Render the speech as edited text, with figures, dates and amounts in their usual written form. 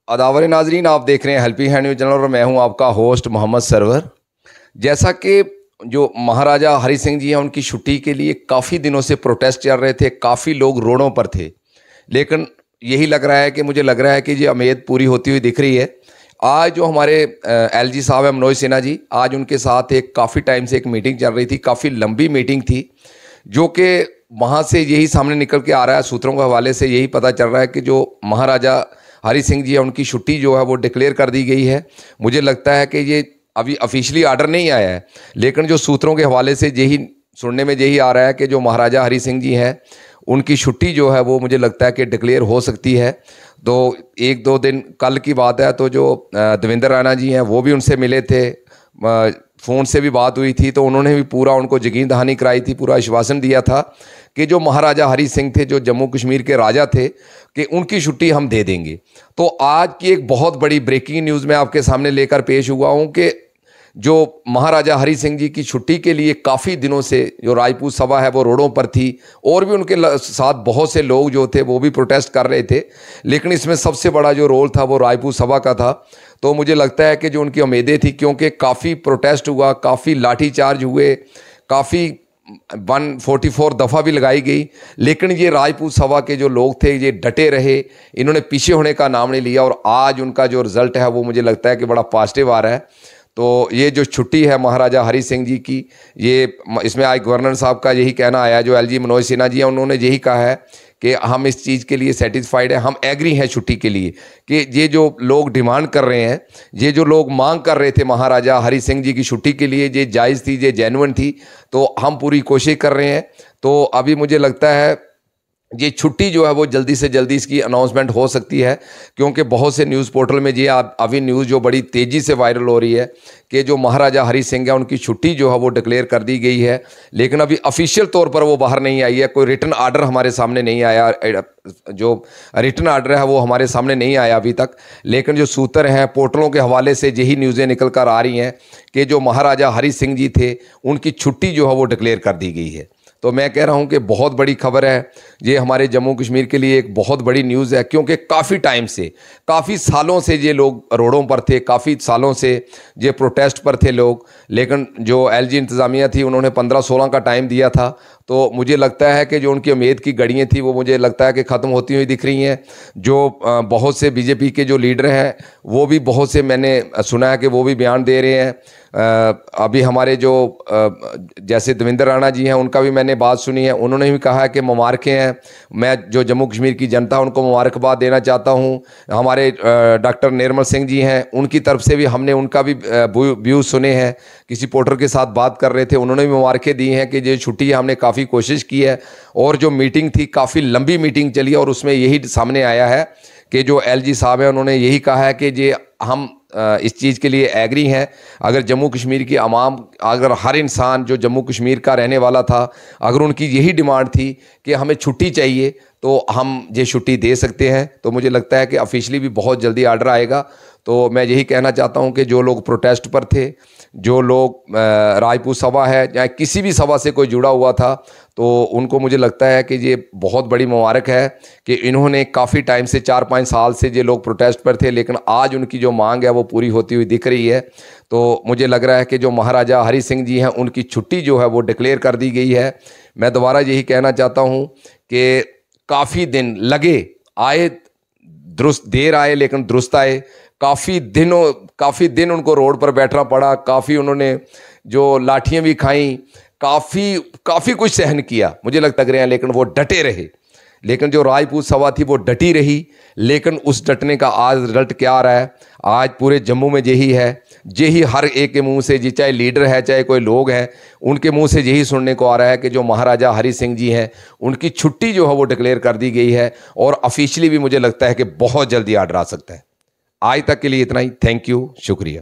अदावर नाजरीन, आप देख रहे हैं हेल्पिंग हैंड न्यूज़ चैनल और मैं हूं आपका होस्ट मोहम्मद सरवर। जैसा कि जो महाराजा हरि सिंह जी हैं, उनकी छुट्टी के लिए काफ़ी दिनों से प्रोटेस्ट चल रहे थे, काफ़ी लोग रोडों पर थे, लेकिन यही लग रहा है कि मुझे लग रहा है कि ये उम्मीद पूरी होती हुई दिख रही है। आज जो हमारे एलजी साहब हैं मनोज सिन्हा जी, आज उनके साथ एक काफ़ी टाइम से एक मीटिंग चल रही थी, काफ़ी लंबी मीटिंग थी, जो कि वहाँ से यही सामने निकल के आ रहा है, सूत्रों के हवाले से यही पता चल रहा है कि जो महाराजा हरि सिंह जी है, उनकी छुट्टी जो है वो डिक्लेयर कर दी गई है। मुझे लगता है कि ये अभी ऑफिशियली आर्डर नहीं आया है, लेकिन जो सूत्रों के हवाले से यही सुनने में यही आ रहा है कि जो महाराजा हरि सिंह जी हैं, उनकी छुट्टी जो है वो मुझे लगता है कि डिक्लेयर हो सकती है। तो एक दो दिन कल की बात है, तो जो देवेंद्र राणा जी हैं वो भी उनसे मिले थे, फ़ोन से भी बात हुई थी, तो उन्होंने भी पूरा उनको यकीन दहानी कराई थी, पूरा आश्वासन दिया था कि जो महाराजा हरि सिंह थे, जो जम्मू कश्मीर के राजा थे, कि उनकी छुट्टी हम दे देंगे। तो आज की एक बहुत बड़ी ब्रेकिंग न्यूज़ मैं आपके सामने लेकर पेश हुआ हूँ कि जो महाराजा हरि सिंह जी की छुट्टी के लिए काफ़ी दिनों से जो राजपूत सभा है वो रोडों पर थी, और भी उनके साथ बहुत से लोग जो थे वो भी प्रोटेस्ट कर रहे थे, लेकिन इसमें सबसे बड़ा जो रोल था वो राजपूत सभा का था। तो मुझे लगता है कि जो उनकी उम्मीदें थी, क्योंकि काफ़ी प्रोटेस्ट हुआ, काफ़ी लाठीचार्ज हुए, काफ़ी 144 दफ़ा भी लगाई गई, लेकिन ये राजपूत सभा के जो लोग थे ये डटे रहे, इन्होंने पीछे होने का नाम नहीं लिया, और आज उनका जो रिज़ल्ट है वो मुझे लगता है कि बड़ा पॉजिटिव आ रहा है। तो ये जो छुट्टी है महाराजा हरि सिंह जी की, ये इसमें आज गवर्नर साहब का यही कहना आया, जो एलजी मनोज सिन्हा जी हैं, उन्होंने यही कहा है कि हम इस चीज़ के लिए सेटिस्फाइड है, हम एग्री हैं छुट्टी के लिए, कि ये जो लोग डिमांड कर रहे हैं, ये जो लोग मांग कर रहे थे महाराजा हरि सिंह जी की छुट्टी के लिए, ये जायज़ थी, ये जेन्युइन थी, तो हम पूरी कोशिश कर रहे हैं। तो अभी मुझे लगता है ये छुट्टी जो है वो जल्दी से जल्दी इसकी अनाउंसमेंट हो सकती है, क्योंकि बहुत से न्यूज़ पोर्टल में ये अभी न्यूज़ जो बड़ी तेज़ी से वायरल हो रही है कि जो महाराजा हरि सिंह है उनकी छुट्टी जो है वो डिक्लेयर कर दी गई है, लेकिन अभी ऑफिशियल तौर पर वो बाहर नहीं आई है, कोई रिटन आर्डर हमारे सामने नहीं आया, जो रिटन आर्डर है वो हमारे सामने नहीं आया अभी तक। लेकिन जो सूत्र हैं पोर्टलों के हवाले से यही न्यूज़ें निकल कर आ रही हैं कि जो महाराजा हरि सिंह जी थे उनकी छुट्टी जो है वो डिक्लेयर कर दी गई है। तो मैं कह रहा हूं कि बहुत बड़ी खबर है, ये हमारे जम्मू कश्मीर के लिए एक बहुत बड़ी न्यूज़ है, क्योंकि काफ़ी टाइम से, काफ़ी सालों से ये लोग रोडों पर थे, काफ़ी सालों से ये प्रोटेस्ट पर थे लोग, लेकिन जो एलजी इंतज़ामिया थी उन्होंने 15-16 का टाइम दिया था। तो मुझे लगता है कि जो उनकी उम्मीद की घड़ियाँ थी वो मुझे लगता है कि ख़त्म होती हुई दिख रही हैं। जो बहुत से बीजेपी के जो लीडर हैं वो भी, बहुत से मैंने सुना है कि वो भी बयान दे रहे हैं। अभी हमारे जो जैसे देवेंद्र राणा जी हैं, उनका भी मैंने बात सुनी है, उन्होंने भी कहा है कि मुबारकें हैं, मैं जो जम्मू कश्मीर की जनता उनको मुबारकबाद देना चाहता हूं। हमारे डॉक्टर निर्मल सिंह जी हैं, उनकी तरफ से भी हमने उनका भी व्यूज़ सुने हैं, किसी पोर्टर के साथ बात कर रहे थे, उन्होंने भी मुबारकें दी हैं कि ये छुट्टी हमने काफ़ी कोशिश की है, और जो मीटिंग थी काफ़ी लंबी मीटिंग चली है, और उसमें यही सामने आया है कि जो एलजी साहब हैं उन्होंने यही कहा है कि ये हम इस चीज़ के लिए एग्री हैं। अगर जम्मू कश्मीर की आवाम, अगर हर इंसान जो जम्मू कश्मीर का रहने वाला था, अगर उनकी यही डिमांड थी कि हमें छुट्टी चाहिए, तो हम ये छुट्टी दे सकते हैं। तो मुझे लगता है कि ऑफिशियली भी बहुत जल्दी आर्डर आएगा। तो मैं यही कहना चाहता हूं कि जो लोग प्रोटेस्ट पर थे, जो लोग राजपूत सभा है या किसी भी सभा से कोई जुड़ा हुआ था, तो उनको मुझे लगता है कि ये बहुत बड़ी मुबारक है कि इन्होंने काफ़ी टाइम से, 4-5 साल से ये लोग प्रोटेस्ट पर थे, लेकिन आज उनकी जो मांग है वो पूरी होती हुई दिख रही है। तो मुझे लग रहा है कि जो महाराजा हरि सिंह जी हैं उनकी छुट्टी जो है वो डिक्लेयर कर दी गई है। मैं दोबारा यही कहना चाहता हूँ कि काफ़ी दिन लगे, आए दुरुस्त, देर आए लेकिन दुरुस्त आए, काफ़ी दिन उनको रोड पर बैठना पड़ा, काफ़ी उन्होंने जो लाठियाँ भी खाई, काफ़ी कुछ सहन किया, मुझे लग रहे हैं, लेकिन वो डटे रहे। लेकिन जो राजपूत सभा थी वो डटी रही, लेकिन उस डटने का आज रिजल्ट क्या आ रहा है, आज पूरे जम्मू में यही है, यही हर एक के मुंह से, जी चाहे लीडर है चाहे कोई लोग हैं, उनके मुंह से यही सुनने को आ रहा है कि जो महाराजा हरि सिंह जी हैं उनकी छुट्टी जो है वो डिक्लेयर कर दी गई है, और ऑफिशियली भी मुझे लगता है कि बहुत जल्दी आर्डर आ सकता है। आज तक के लिए इतना ही। थैंक यू, शुक्रिया।